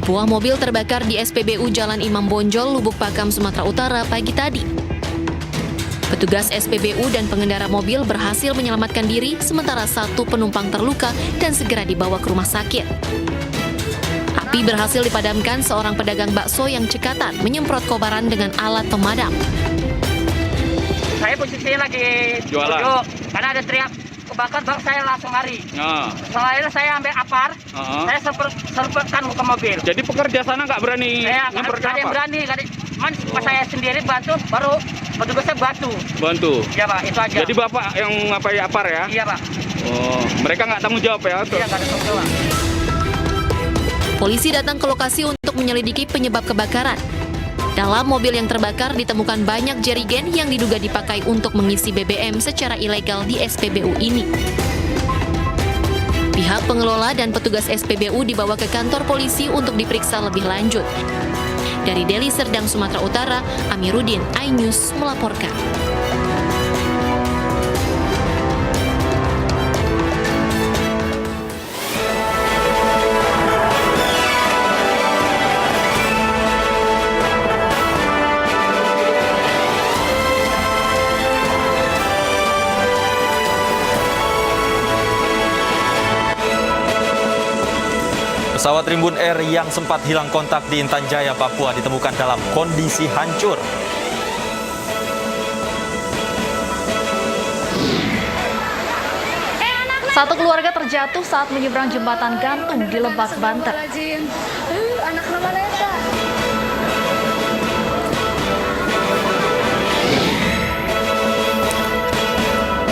Sebuah mobil terbakar di SPBU Jalan Imam Bonjol, Lubuk Pakam, Sumatera Utara pagi tadi. Petugas SPBU dan pengendara mobil berhasil menyelamatkan diri, sementara satu penumpang terluka dan segera dibawa ke rumah sakit. Api berhasil dipadamkan seorang pedagang bakso yang cekatan menyemprot kobaran dengan alat pemadam. Saya posisinya lagi jualan, duduk, karena ada teriak kebakar, bang, saya langsung lari. Selain saya ambil apar, saya sempurkan ke mobil. Jadi pekerja sana nggak berani nyemprot Ada yang berani, pas saya sendiri bantu, baru petugasnya bantu. Iya Pak, itu aja. Jadi Bapak yang ngapain apar ya? Iya Pak. Oh, mereka nggak tanggung jawab ya? Iya, nggak ada tanggung jawab. Polisi datang ke lokasi untuk menyelidiki penyebab kebakaran. Dalam mobil yang terbakar ditemukan banyak jerigen yang diduga dipakai untuk mengisi BBM secara ilegal di SPBU ini. Pihak pengelola dan petugas SPBU dibawa ke kantor polisi untuk diperiksa lebih lanjut. Dari Deli Serdang, Sumatera Utara, Amiruddin, iNews melaporkan. Pesawat Rimbun Air yang sempat hilang kontak di Intan Jaya, Papua ditemukan dalam kondisi hancur. Satu keluarga terjatuh saat menyeberang jembatan gantung di Lebak, Banten.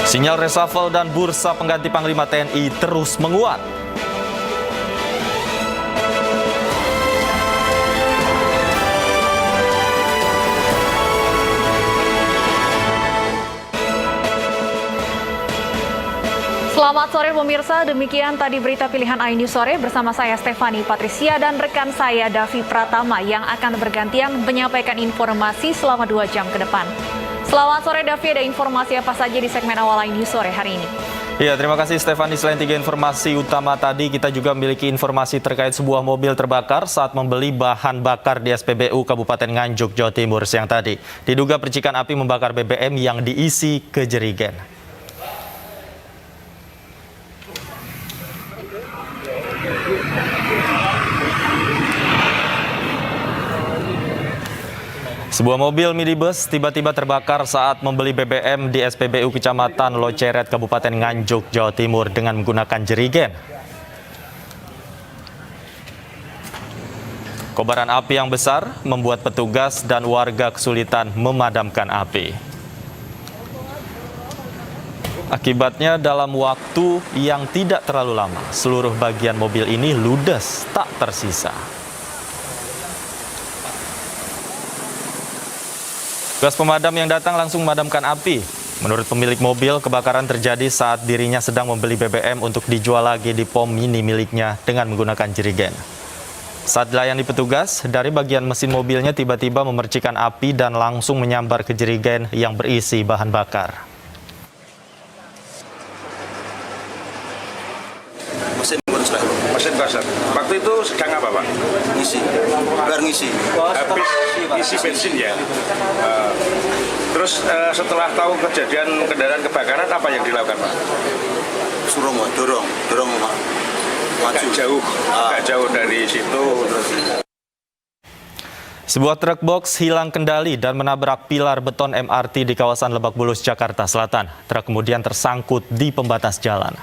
Sinyal reshuffle dan bursa pengganti Panglima TNI terus menguat. Selamat sore pemirsa, demikian tadi berita pilihan iNews sore bersama saya Stefani Patricia dan rekan saya Davi Pratama yang akan bergantian menyampaikan informasi selama 2 jam ke depan. Selamat sore Davi, ada informasi apa saja di segmen awal iNews sore hari ini? Ya, terima kasih Stefani. Selain 3 informasi utama tadi, kita juga memiliki informasi terkait sebuah mobil terbakar saat membeli bahan bakar di SPBU Kabupaten Nganjuk, Jawa Timur siang tadi. Diduga percikan api membakar BBM yang diisi ke jerigen. Sebuah mobil minibus tiba-tiba terbakar saat membeli BBM di SPBU Kecamatan Loceret, Kabupaten Nganjuk, Jawa Timur dengan menggunakan jerigen. Kobaran api yang besar membuat petugas dan warga kesulitan memadamkan api. Akibatnya dalam waktu yang tidak terlalu lama, seluruh bagian mobil ini ludes tak tersisa. Petugas pemadam yang datang langsung memadamkan api. Menurut pemilik mobil, kebakaran terjadi saat dirinya sedang membeli BBM untuk dijual lagi di pom mini miliknya dengan menggunakan jerigen. Saat dilayani petugas, dari bagian mesin mobilnya tiba-tiba memercikan api dan langsung menyambar ke jerigen yang berisi bahan bakar. Mesin kosong. Waktu itu sedang apa, Pak? Ngisi. Habis isi bensin ya. Terus setelah tahu kejadian kendaraan kebakaran, apa yang dilakukan, Pak? Suruh dorong, Pak. Agak jauh dari situ. Sebuah truk box hilang kendali dan menabrak pilar beton MRT di kawasan Lebak Bulus, Jakarta Selatan. Truk kemudian tersangkut di pembatas jalan.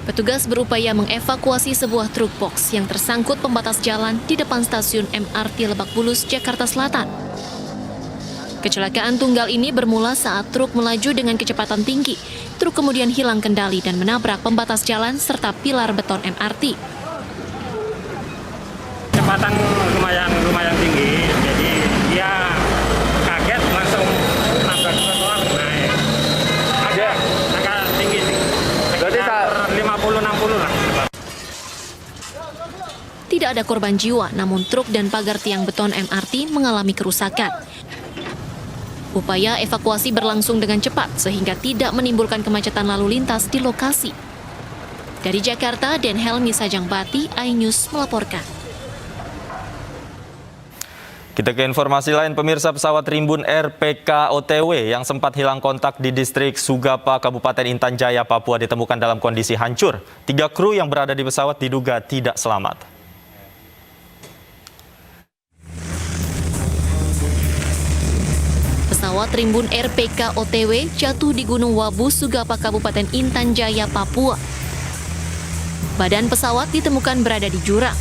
Petugas berupaya mengevakuasi sebuah truk box yang tersangkut pembatas jalan di depan stasiun MRT Lebak Bulus, Jakarta Selatan. Kecelakaan tunggal ini bermula saat truk melaju dengan kecepatan tinggi. Truk kemudian hilang kendali dan menabrak pembatas jalan serta pilar beton MRT. Kecepatan lumayan tinggi, jadi dia kaget langsung nabrak trotoar naik. Agak tinggi sih. Sekitar 50-60 lah. Tidak ada korban jiwa, namun truk dan pagar tiang beton MRT mengalami kerusakan. Upaya evakuasi berlangsung dengan cepat sehingga tidak menimbulkan kemacetan lalu lintas di lokasi. Dari Jakarta, Den Helmi Sajangbati, iNews melaporkan. Kita ke informasi lain, pemirsa. Pesawat Rimbun Air PK-OTW yang sempat hilang kontak di distrik Sugapa, Kabupaten Intan Jaya, Papua ditemukan dalam kondisi hancur. 3 kru yang berada di pesawat diduga tidak selamat. Pesawat Rimbun Air PK-OTW jatuh di Gunung Wabu, Sugapa, Kabupaten Intan Jaya, Papua. Badan pesawat ditemukan berada di jurang.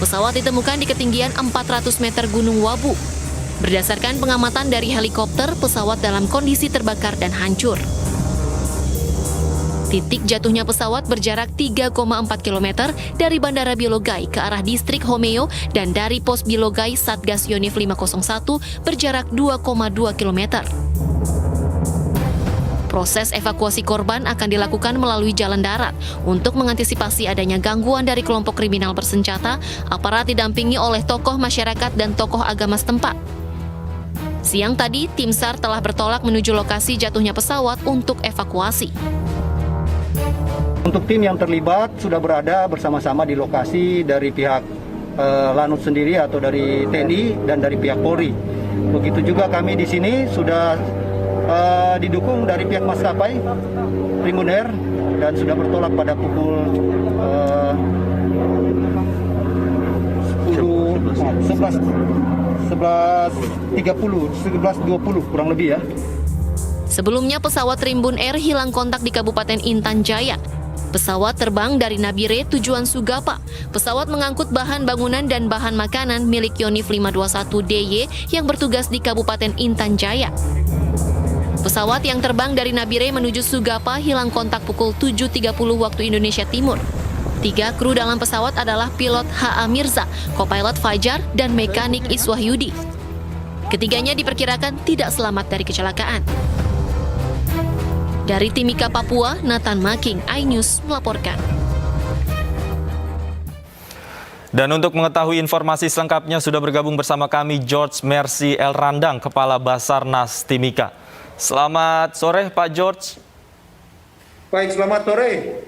Pesawat ditemukan di ketinggian 400 meter Gunung Wabu. Berdasarkan pengamatan dari helikopter, pesawat dalam kondisi terbakar dan hancur. Titik jatuhnya pesawat berjarak 3,4 km dari Bandara Biologai ke arah distrik Homeo dan dari pos Biologai Satgas Yonif 501 berjarak 2,2 km. Proses evakuasi korban akan dilakukan melalui jalan darat. Untuk mengantisipasi adanya gangguan dari kelompok kriminal bersenjata, aparat didampingi oleh tokoh masyarakat dan tokoh agama setempat. Siang tadi, tim SAR telah bertolak menuju lokasi jatuhnya pesawat untuk evakuasi. Untuk tim yang terlibat sudah berada bersama-sama di lokasi dari pihak Lanut sendiri atau dari TNI dan dari pihak Polri. Begitu juga kami di sini sudah didukung dari pihak maskapai Rimbun Air dan sudah bertolak pada pukul 11.20 kurang lebih ya. Sebelumnya pesawat Rimbun Air hilang kontak di Kabupaten Intan Jaya. Pesawat terbang dari Nabire tujuan Sugapa. Pesawat mengangkut bahan bangunan dan bahan makanan milik Yonif 521 DY yang bertugas di Kabupaten Intan Jaya. Pesawat yang terbang dari Nabire menuju Sugapa hilang kontak pukul 7.30 waktu Indonesia Timur. 3 kru dalam pesawat adalah pilot H.A. Mirza, kopilot Fajar, dan mekanik Iswahyudi. Ketiganya diperkirakan tidak selamat dari kecelakaan. Dari Timika, Papua, Nathan Making, iNews melaporkan. Dan untuk mengetahui informasi selengkapnya sudah bergabung bersama kami George Mercy El Randang, Kepala Basarnas Timika. Selamat sore Pak George. Baik, selamat sore.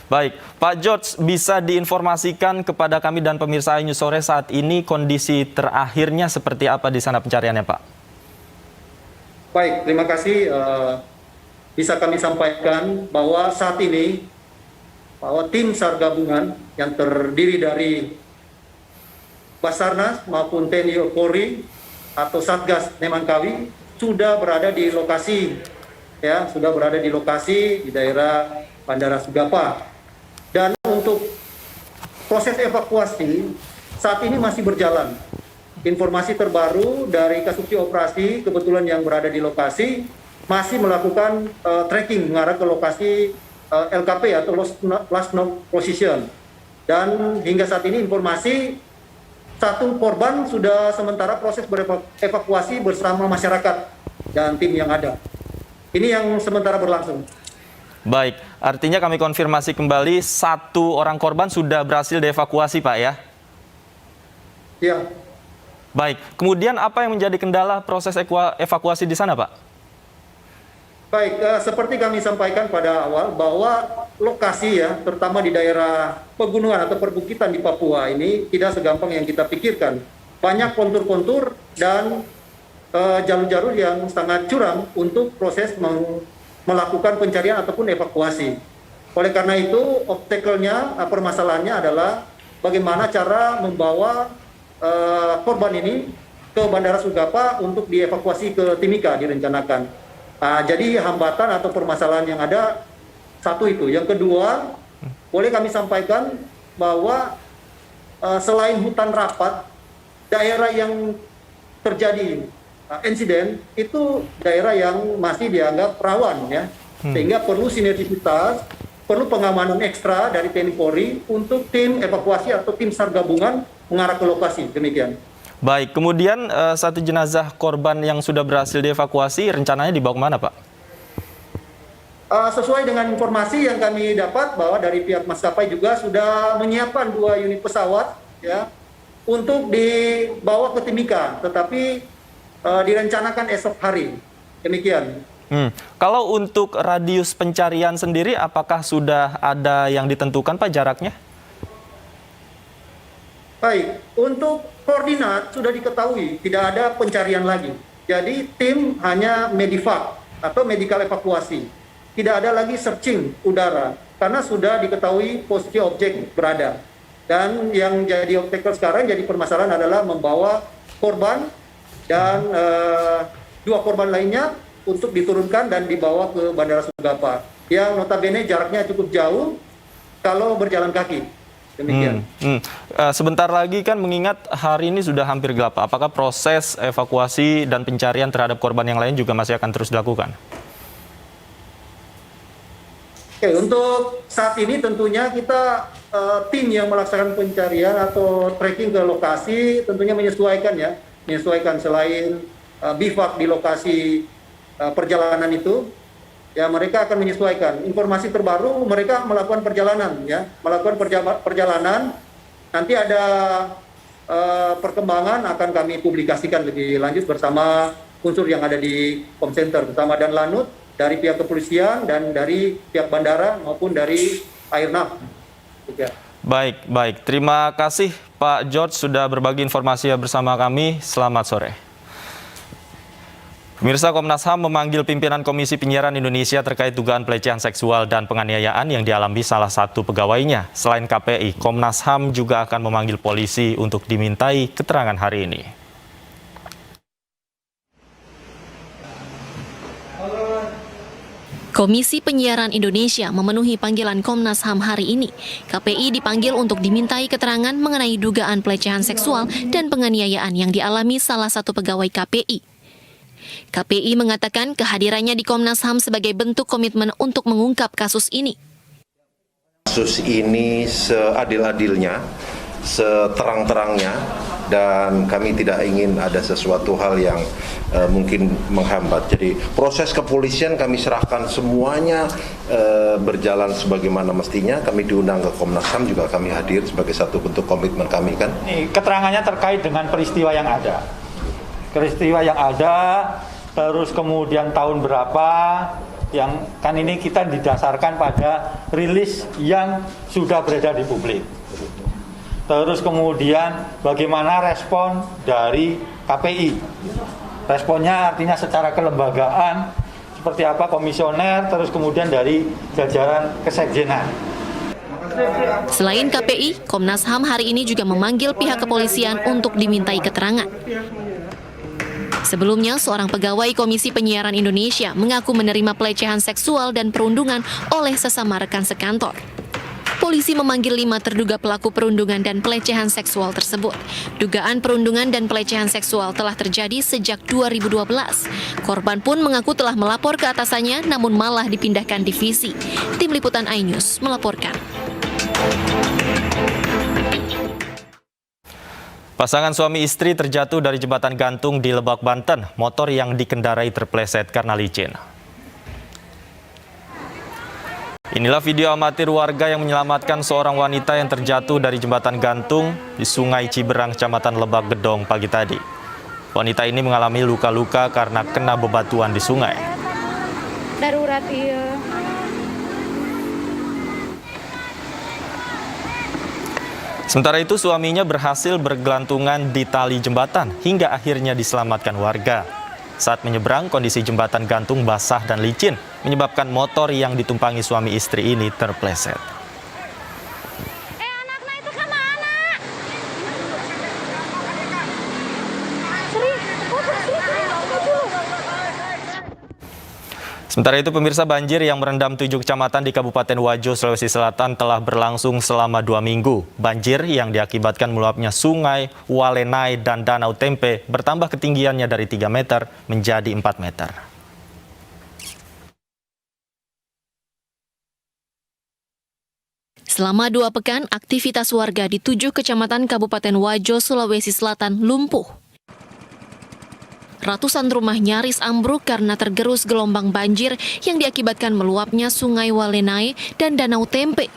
Baik, Pak George, bisa diinformasikan kepada kami dan pemirsa iNews sore saat ini kondisi terakhirnya seperti apa di sana pencariannya, Pak? Baik, terima kasih. Bisa kami sampaikan bahwa saat ini bahwa tim SAR gabungan yang terdiri dari Basarnas maupun TNI Polri atau Satgas Nemangkawi sudah berada di lokasi, ya, sudah berada di lokasi di daerah Bandara Sugapa. Dan untuk proses evakuasi saat ini masih berjalan. Informasi terbaru dari Kasubdit Operasi kebetulan yang berada di lokasi masih melakukan tracking mengarah ke lokasi LKP atau last known position. Dan hingga saat ini informasi 1 korban sudah sementara proses berevakuasi bersama masyarakat dan tim yang ada. Ini yang sementara berlangsung. Baik, artinya kami konfirmasi kembali 1 orang korban sudah berhasil dievakuasi, Pak, ya? Ya. Baik, kemudian apa yang menjadi kendala proses evakuasi di sana, Pak? Baik, seperti kami sampaikan pada awal bahwa lokasi ya, terutama di daerah pegunungan atau perbukitan di Papua ini tidak segampang yang kita pikirkan. Banyak kontur-kontur dan jalur-jalur yang sangat curam untuk proses melakukan pencarian ataupun evakuasi. Oleh karena itu, obstacle-nya, permasalahannya adalah bagaimana cara membawa korban ini ke Bandara Sugapa untuk dievakuasi ke Timika direncanakan. Jadi hambatan atau permasalahan yang ada satu itu. Yang kedua, boleh kami sampaikan bahwa selain hutan rapat, daerah yang terjadi insiden itu daerah yang masih dianggap rawan, ya, sehingga perlu sinergisitas, perlu pengamanan ekstra dari TNI Polri untuk tim evakuasi atau tim SAR gabungan mengarah ke lokasi. Demikian. Baik, kemudian 1 jenazah korban yang sudah berhasil dievakuasi rencananya dibawa kemana, Pak? Sesuai dengan informasi yang kami dapat bahwa dari pihak maskapai juga sudah menyiapkan 2 unit pesawat, ya, untuk dibawa ke Timika, tetapi direncanakan esok hari. Demikian. Kalau untuk radius pencarian sendiri, apakah sudah ada yang ditentukan Pak jaraknya? Baik, untuk koordinat sudah diketahui, tidak ada pencarian lagi. Jadi tim hanya medivac atau medical evakuasi. Tidak ada lagi searching udara, karena sudah diketahui posisi objek berada. Dan yang jadi obstacle sekarang, jadi permasalahan adalah membawa korban dan 2 korban lainnya untuk diturunkan dan dibawa ke Bandara Sugapa. Yang notabene jaraknya cukup jauh kalau berjalan kaki. Demikian. Sebentar lagi kan mengingat hari ini sudah hampir gelap. Apakah proses evakuasi dan pencarian terhadap korban yang lain juga masih akan terus dilakukan? Oke, untuk saat ini tentunya kita tim yang melaksanakan pencarian atau trekking ke lokasi tentunya menyesuaikan ya. Menyesuaikan selain bivak di lokasi perjalanan itu, ya mereka akan menyesuaikan. Informasi terbaru mereka melakukan perjalanan ya, melakukan perjalanan. Nanti ada perkembangan akan kami publikasikan lebih lanjut bersama unsur yang ada di Kom Center, bersama dan Lanut dari pihak kepolisian dan dari pihak bandara maupun dari Airnav. Ya. Baik. Terima kasih Pak George sudah berbagi informasi bersama kami. Selamat sore. Pemirsa, Komnas HAM memanggil pimpinan Komisi Penyiaran Indonesia terkait dugaan pelecehan seksual dan penganiayaan yang dialami salah satu pegawainya. Selain KPI, Komnas HAM juga akan memanggil polisi untuk dimintai keterangan hari ini. Komisi Penyiaran Indonesia memenuhi panggilan Komnas HAM hari ini. KPI dipanggil untuk dimintai keterangan mengenai dugaan pelecehan seksual dan penganiayaan yang dialami salah satu pegawai KPI. KPI mengatakan kehadirannya di Komnas HAM sebagai bentuk komitmen untuk mengungkap kasus ini. Kasus ini seadil-adilnya, seterang-terangnya, dan kami tidak ingin ada sesuatu hal yang mungkin menghambat. Jadi proses kepolisian kami serahkan semuanya berjalan sebagaimana mestinya. Kami diundang ke Komnas HAM, juga kami hadir sebagai satu bentuk komitmen kami kan. Keterangannya terkait dengan peristiwa yang ada. Terus kemudian tahun berapa, yang kan ini kita didasarkan pada rilis yang sudah beredar di publik. Terus kemudian bagaimana respon dari KPI. Responnya artinya secara kelembagaan, seperti apa komisioner, terus kemudian dari jajaran kesekjenan. Selain KPI, Komnas HAM hari ini juga memanggil pihak kepolisian untuk dimintai keterangan. Sebelumnya, seorang pegawai Komisi Penyiaran Indonesia mengaku menerima pelecehan seksual dan perundungan oleh sesama rekan sekantor. Polisi memanggil 5 terduga pelaku perundungan dan pelecehan seksual tersebut. Dugaan perundungan dan pelecehan seksual telah terjadi sejak 2012. Korban pun mengaku telah melapor ke atasannya, namun malah dipindahkan divisi. Tim Liputan iNews melaporkan. Pasangan suami istri terjatuh dari jembatan gantung di Lebak, Banten. Motor yang dikendarai terpleset karena licin. Inilah video amatir warga yang menyelamatkan seorang wanita yang terjatuh dari jembatan gantung di Sungai Ciberang, Kecamatan Lebak Gedong pagi tadi. Wanita ini mengalami luka-luka karena kena bebatuan di sungai. Darurat iya. Sementara itu suaminya berhasil bergelantungan di tali jembatan hingga akhirnya diselamatkan warga. Saat menyeberang, kondisi jembatan gantung basah dan licin, menyebabkan motor yang ditumpangi suami istri ini terpleset. Anaknya itu kemana? Sementara itu, pemirsa, banjir yang merendam 7 kecamatan di Kabupaten Wajo, Sulawesi Selatan telah berlangsung selama 2 minggu. Banjir yang diakibatkan meluapnya sungai Walenai dan Danau Tempe bertambah ketinggiannya dari 3 meter menjadi 4 meter. Selama 2 pekan, aktivitas warga di 7 kecamatan Kabupaten Wajo, Sulawesi Selatan lumpuh. Ratusan rumah nyaris ambruk karena tergerus gelombang banjir yang diakibatkan meluapnya sungai Walenai dan Danau Tempe.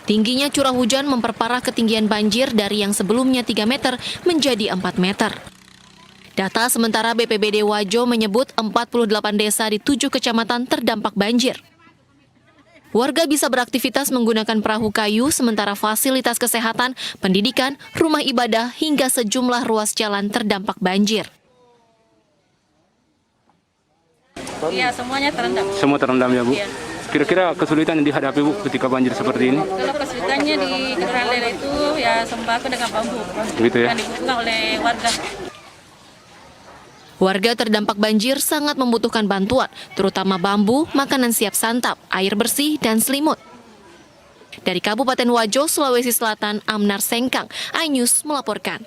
Tingginya curah hujan memperparah ketinggian banjir dari yang sebelumnya 3 meter menjadi 4 meter. Data sementara BPBD Wajo menyebut 48 desa di 7 kecamatan terdampak banjir. Warga bisa beraktivitas menggunakan perahu kayu, sementara fasilitas kesehatan, pendidikan, rumah ibadah, hingga sejumlah ruas jalan terdampak banjir. Iya, semuanya terendam. Semua terendam ya, Bu? Iya. Kira-kira kesulitan yang dihadapi, Bu, ketika banjir seperti ini? Kalau kesulitannya di Kelurahan Lele itu ya sembako dengan bambu. Gitu ya? Yang dibutuhkan oleh warga. Warga terdampak banjir sangat membutuhkan bantuan, terutama bambu, makanan siap santap, air bersih, dan selimut. Dari Kabupaten Wajo, Sulawesi Selatan, Amnar Sengkang, iNews melaporkan.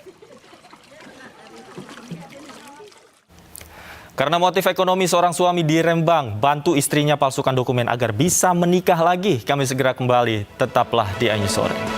Karena motif ekonomi, seorang suami di Rembang bantu istrinya palsukan dokumen agar bisa menikah lagi. Kami segera kembali, tetaplah di iNews Sore.